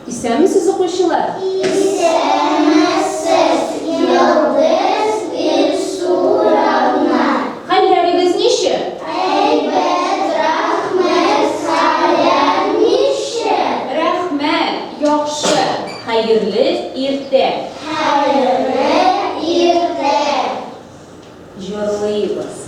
İstemisiz okuyuşular? İstemezsiz yıldız bir suratına. Halleriniz nişi? Elbet rahmet sayarmışı. Rahmet, yaxşı, hayırlı irte. Hayırlı irde. Jırlıyız.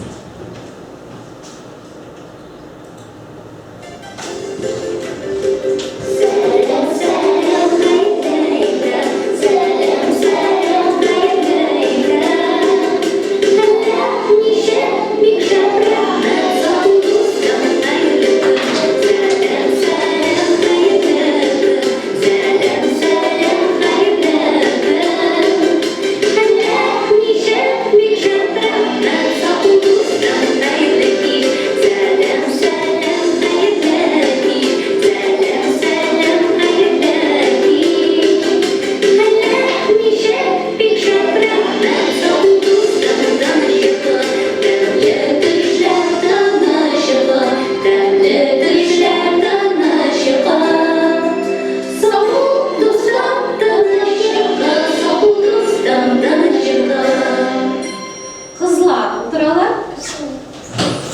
Kızlar oturalar.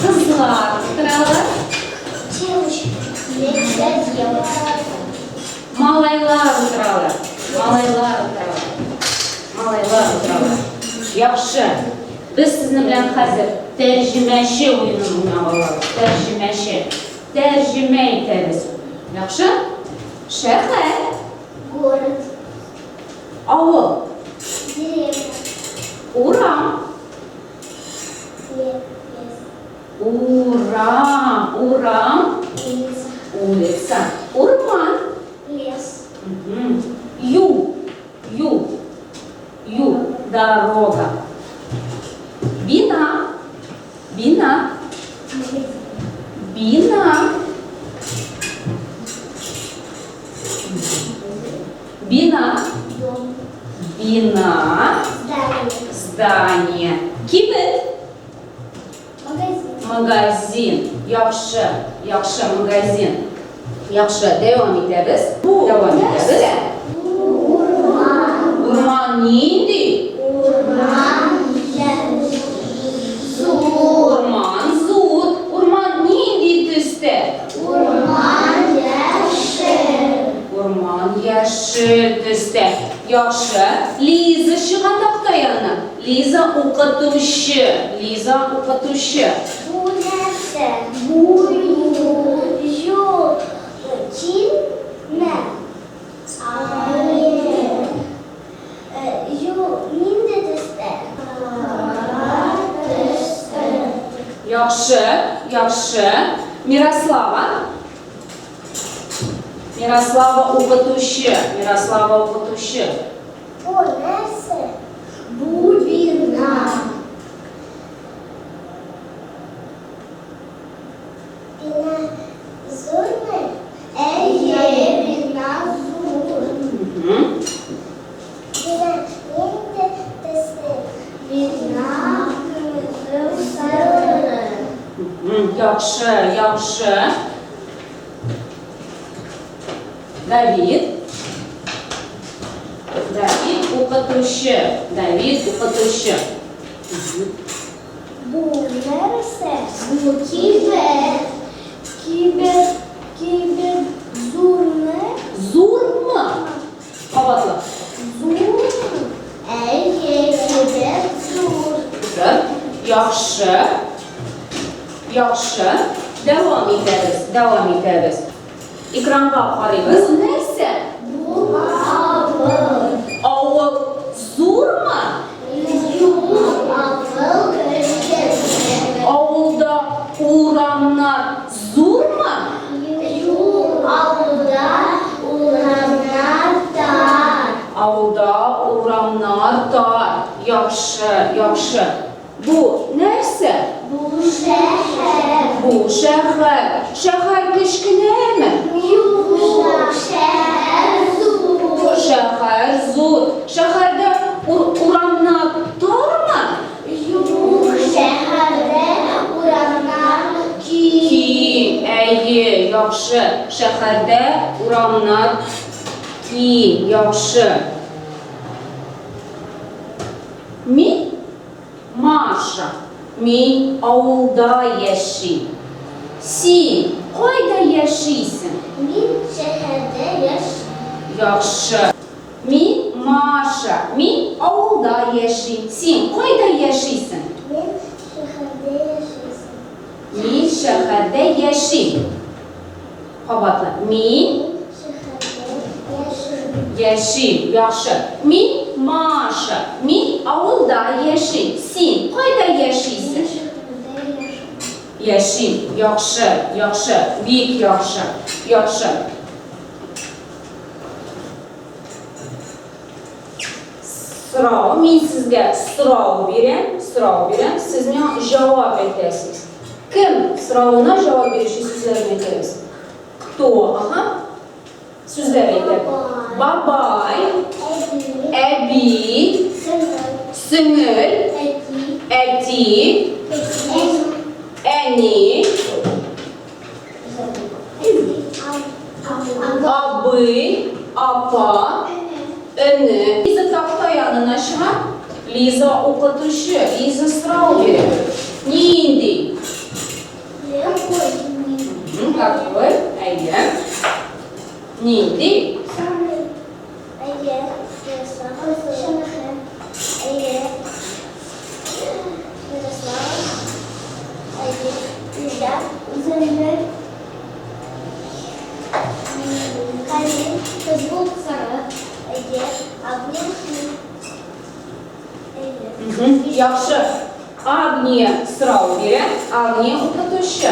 Kızlar oturalar. Malaylar oturalar. Malaylar oturalar. Malaylar oturalar. Yaxşı. Biz sizinle bilen hazır tercümeşi oyununu oynayalım. Tercümeşi. Tercüme ederiz. Yaxşı? Şehir. Город. Avul. Деревня. Uram. Лес. Uram. Uram. Улица. Улица. Урман. Лес. Ю. Ю. Ю. Дорога. Бина. Бина. Бина. Бина. Дом. Бина. Здание. Здание. Кибет. Магазин. Magazin. Yaxşı. Yaxşı magazin. Yaxşı. Devam ederiz. Devam ederiz. Урман. Urman neydi? Урман. Зур. Urman zut. Urman neydi tüste? Урман яшел. Urman yaşı tüste. Yaxşı. Liza шыған тақтаяны. Liza оқытушы. Liza оқытушы. Bu nerse? Buyu. Cilme. Ninde deste? Yaxşı. Yaxşı. Miroslava. Miroslava оқытушы. Miroslava оқытушы. Bu nerse? Bu bina. Bina zor mu? Bina zor. Bina ninde deste? Bina kırmızı sarı. Yaxşı. Yaxşı. David. David оқытушы. David оқытушы. Bu nerse? Bu kibet. Kibet zor mu? Zor mu? Qabatla. Zor. Kibet zor. Güzel. Yaxşı. Yaxşı. Devam ederiz. Devam ederiz. Ekranga qaraymiz. Bu neyse? Bu avıl. Avul zor mu? Yok avıl kırmızı. Avulda uğranlar zor mu? Yok avılda uğranlar dar. Avulda uğranlar dar. Yaxşı. Yaxşı. Bu neyse? Bu şehir. Bu şehir. Şehir kichkinami? Yok şehir zor. Şehir zor. Şehirde uğranlar darmı? Yok şehirde uğranlar Ki, yaxşı. Şəhərdə uranlar Киім, яхшы. Мин Маша. Мин ауылда яши. Син қайда яшисің? Мин шәһәрдә яшим. Яхшы. Мин Маша. Мин ауылда яши. Син қайда яшисің? Мин шәһәрдә яшисем. Мин шәһәрдә яшим. Қабатлы. Мин яшим. Яхшы. Мин Маша. Мин ауылда яшим. Син қайда яшисің? Яшим. Яхшы. Яхшы. Бик яхшы. Яхшы. Сұрау. Мен сізге сұрау берем. Сіз мен жауап етесіз. Кім сұрауына жауап беруші сөздерін айтамыз? Кто? Сөздер айтып. Бабай, әби, сіңіл, әти, әни, абы, апа, іні. Лиза тақтай янына шыға. Лиза оқытушы. Лиза сұрау береді. Нендей? Какой? Әйе. Нендей? Әйе. Яхшы. Агния сұрау береді. Агния оқытушы.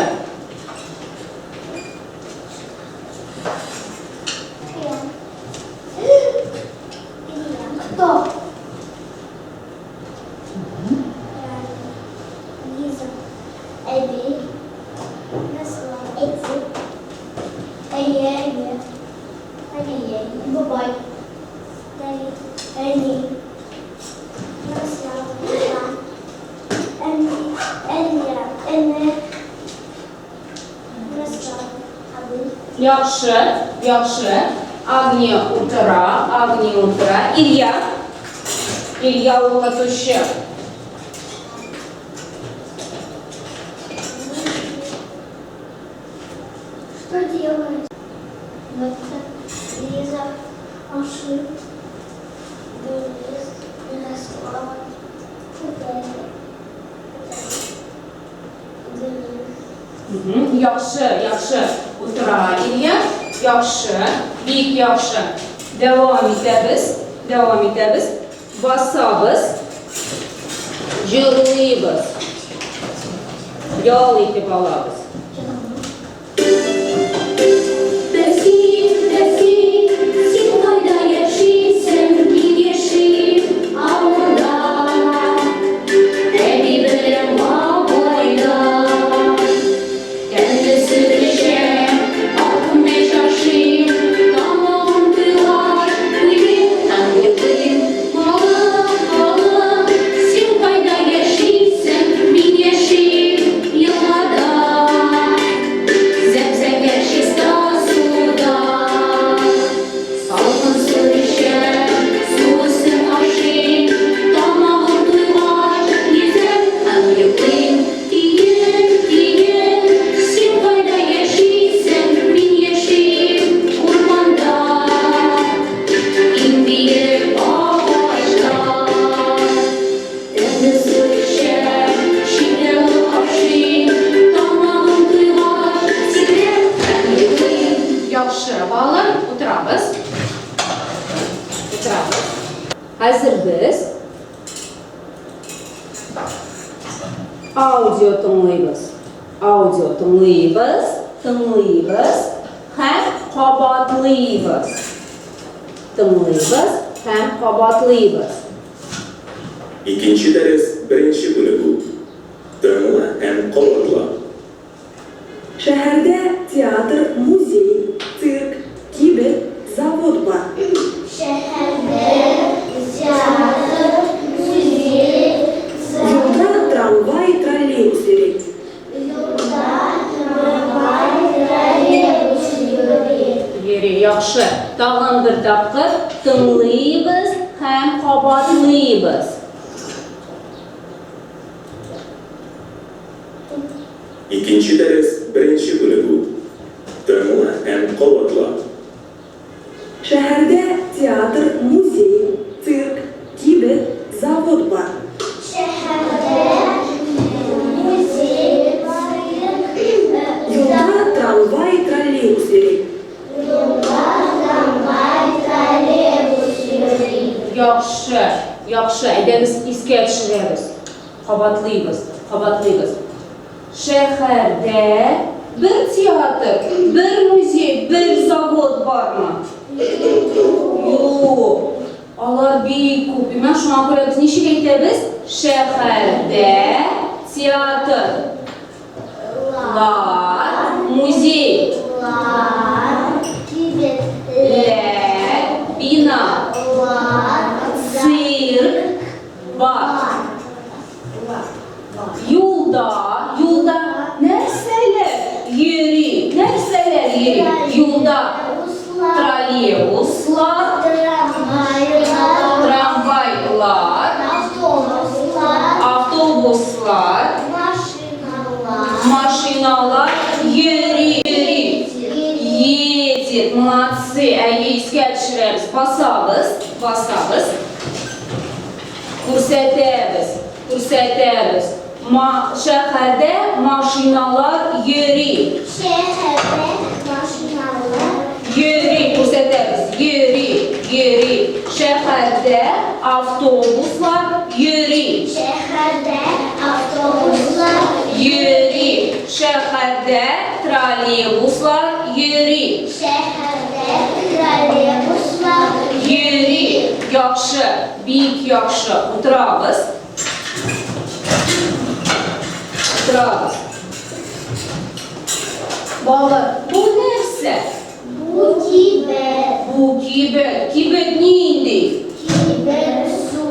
Кто? Лиза. Эбби. Эти. Эйе. Бабай. Эни. Яхшы. Агния утыра. Илья оқытушы. Что делать? Лиза, Маши, Денис, Ярослава, Денис. Яхшы. Утыра Илья. Яхшы. Бик яхшы. Devam etəbiz. Basabız. Jırlıyız. Yol etib alabız. Sen kayda yaşaysın, bir yaşayıp avluda. Evi bilen babayda. Kendisi düşe, aklım yaşaşıyım. Tamam kıyar, uyuyun, tanrıyım. Malım, sen kayda yaşaysın, bir yaşayıp yıllarda. Zemzem yaşista suda. Salkın su düşer, susun aşın. Damağım duyar, yüzüm ömrüm diyen. Sen kayda yaşaysın, ben yaşayayım kurmanda. İndiğim ağaçta. Deniz su düşer, şiddetli aşın. Damağım duyar, yüzüm ömrüm. Яхшы. Балалар, отырабыз. Hazır biz audio tınlayız. Hem qabatlıyız. İkinci ders birinci günü bu. Tınla hem qabatla. Şəhərdə teatr, muzey, sirk, kibir, zavod var. Şəhərdə teatr, muzey, Yolda tramvay, trolleybus yürür. yolda tramvay, trolleybus yürür. Yeri yaxşı. Tağın bir taqir tinglaymiz ham qabatlaymiz. İkinci ders birinchi bo'lagu. Tingla ham qavatla. Shaharda teatr, muzey, sirk, kibet, zavod bor. Şehirde müzik, Yo'lda tramvay, trolleybus yuradi. yolda tramvay, trolleybus yürüyor. Yaxshi, yaxshi. Aytamiz, esga tushiramiz. Qabatlaymiz. Shaharda bir teatr, bir muzey, bir zavod bormi? Yo'q. Ular bek ko'p. Mana shunga ko'ra biz nechta aytamiz? Shaharda teatrlar, muzeylar, Kibetler, binolar, sirk bor. Yo'lda narsalar yuri. Yo'lda trolleybuslar, tramvaylar, avtobuslar, mashinalar yuri. Едет, молодцы, esga tushiramiz, bosamiz. Ko'rsatamiz. Shaharda mashinalar yuri. şehirde maşinalar, Ko'rsatamiz. Yuri. Shaharda avtobuslar yuri. şehirde avtobuslar, Yuri. Shaharda trolleybuslar yuri. şehirde trolleybuslar, Yuri. Yaxshi, bek yaxshi. O'tiramiz. Bolalar, bu narsa? bu kibet, Kibet neydi? kibet su,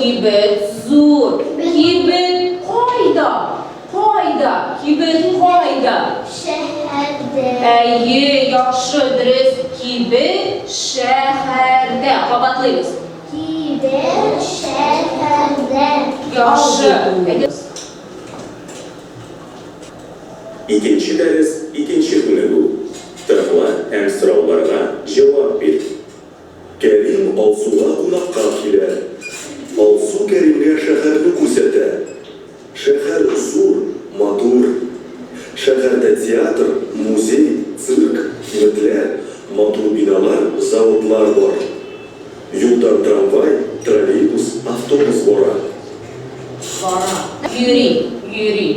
Kibet zo'r. Kibet qayda? Kibet qayda? şehirde, Yaxshi, durust. Kibet shaharda. Qabatlaymiz. kibet şehirde, Yaxshi. İkinci ders ikinchi bo'lagu. Tingla ham so'rovlarga javob ber. Karim Olsuga qo'noqqa kelar. Olsu Karimga shaharni ko'rsatadi. Shahar zo'r, motor. Shaharda teatr, muzey, sirk, kibetlar, motor binolar, zavodlar bor. Yo'lda tramvay, trolleybus, avtobus bor. Yuri.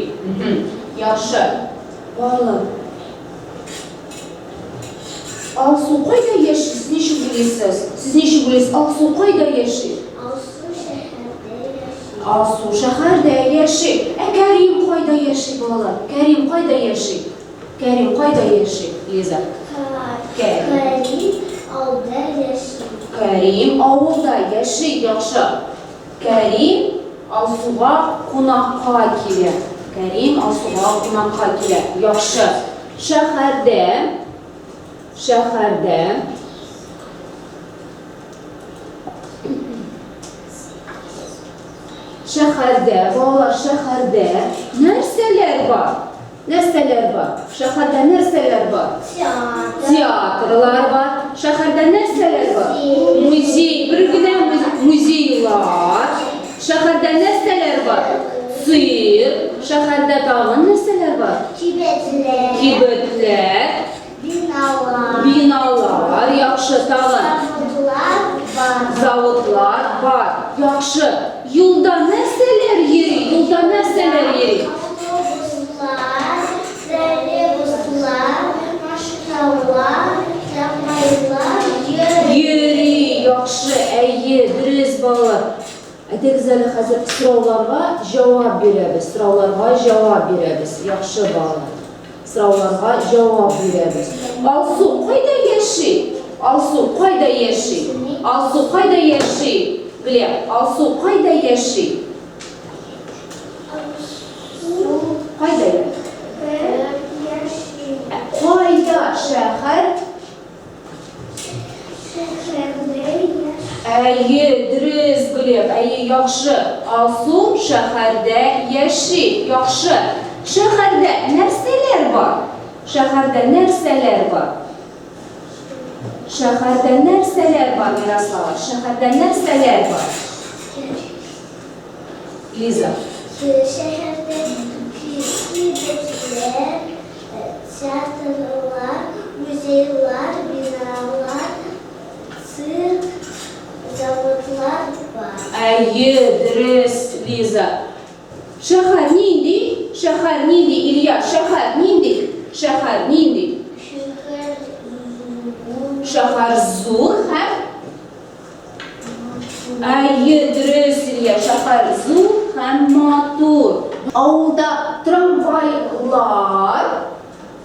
Yaxshi. Bolalar. Alsu qayda yashaysiz? Siz nechta bilasiz? Alsu qayda yashaydi? Alsu şehirde yaşıyor. Alsu shaharda yashaydi. Karim qayda yashaydi bolalar? Karim qayda yashaydi? Liza. Karim ovda yaşıyor. Karim ovulda yashaydi. Yaxshi. Karim Alsuga qo'noqqa keladi. Yaxshi. Shaharda, bolalar, shaharda narsalar bor. Shaharda narsalar bor. Teatrlar bor. Shaharda narsalar bor. Muzey, birgina muzeylar. Shaharda narsalar bor. Sirk. Shaharda tag'in narsalar bor. Kibetlar. Binolar, yaxshi, tag'in. Zavodlar bor. Yaxshi. Yo'lda narsalar yuri. Avtobuslar, trolleybuslar, mashinalar, tramvaylar Yuri. Yaxshi, durust bolalar. Aytagizlar, hozir so'rovlarga javob beramiz. Yaxshi bolalar. So'rovlarga javob beramiz. Alsu qayda yashaydi? Gleb, Alsu qayda yashaydi? Qayda shahar? Әйе, дұрыс, Глеб. Әйе, яхшы. Алсу шәһәрдә яши. Яхшы. Шәһәрдә нәрсәләр бар? Шәһәрдә нәрсәләр бар? Шәһәрдә нәрсәләр бар, Мирослава? Шәһәрдә нәрсәләр бар? Лиза. Şehirde kilisler, tiyatrolar, müzeler, binalar, sirk, zavodlar var. Әйе, дұрыс, Лиза. Шәһәр нинди? Шәһәр нинди, Илья? Шәһәр нинди? Шәһәр нинди? Шәһәр зур һәм Әйе, дұрыс, Илья. Шәһәр зур һәм матур. Ауылда трамвайлар,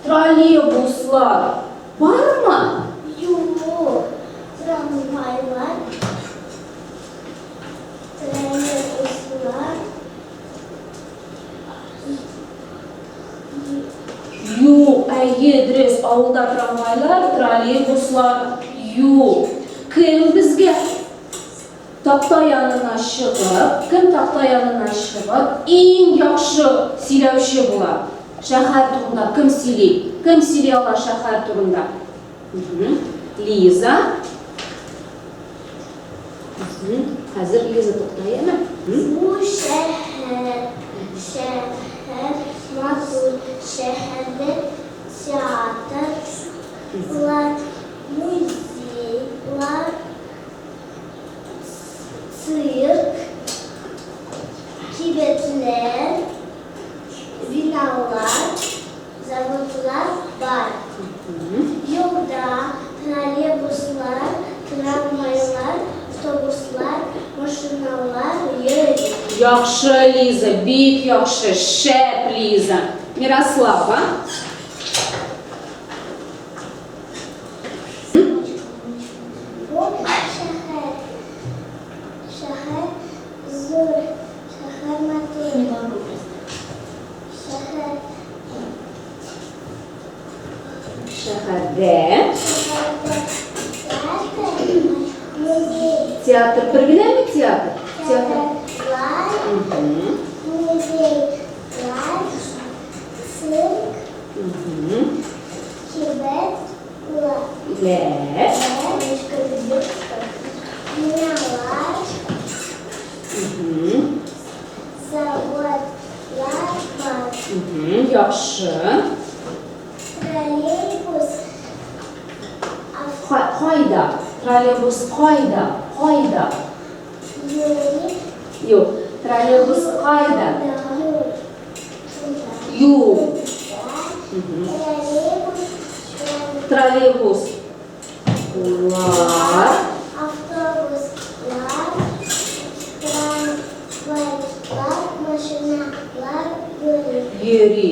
троллейбуслар бармы? Yok, tramvaylar, trolleybuslar, Юк, әйе, дұрыс. Ауылда трамвайлар, троллейбуслар юк. Кім бізге тақта янына шығып, ең яхшы сөйлеуші болады? Шәһәр турында кім сөйлей? Кім сөйлей ала шәһәр турында? Лиза. Қазір Лиза тоқтайына. bu şehir, matur şehirde tiyatrolar, müzeler, sirk, kibetler, binalar, zavodlar var. Yolda trolleybuslar, tramvaylar, otobuslar, машиналар йөрür. Яхшы, Лиза, бик яхшы, шәп, Лиза. Мирослава. Bu şehir zor, şehir matur, Шәһәрдә müze, театр, бір генәме театр? tiyatrolar, Мгм. müzeler, sirk, kibetler, Ләп. binalar, Мгм. zavodlar var. Яхшы. Троллейбус, Қайда? Троллейбус қайда? Қайда? автобус, Юк. Троллейбус қайда? Юк. Троллейбус. Лар. автобуслар, трамвайлар, машиналар Йөри.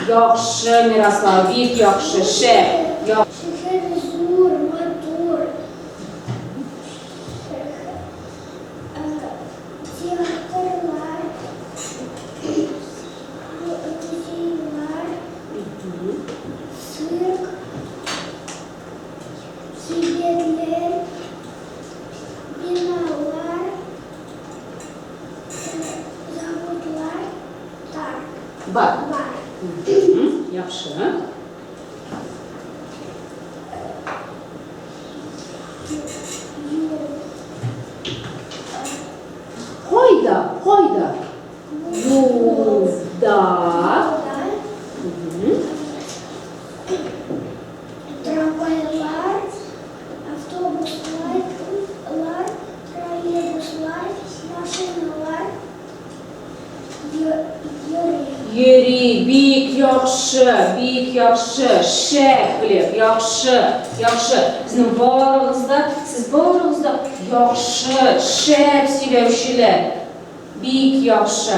Яхшы, Мирослав, бик яхшы, шәп. Шәһәр зур, матур. Театрлар, музейлар, цирк, кибетлер, биналар, заводлар Бар. бар. Яхшы. Қайда? Юлда. Трамвайлар, автобуслар, троллейбуслар, машиналар Йөри, бик яхшы, шәп, Глеб, яхшы. Біздің барығызда, сіз барығызда яхшы, шәп сөйлеушілер. Бик яхшы.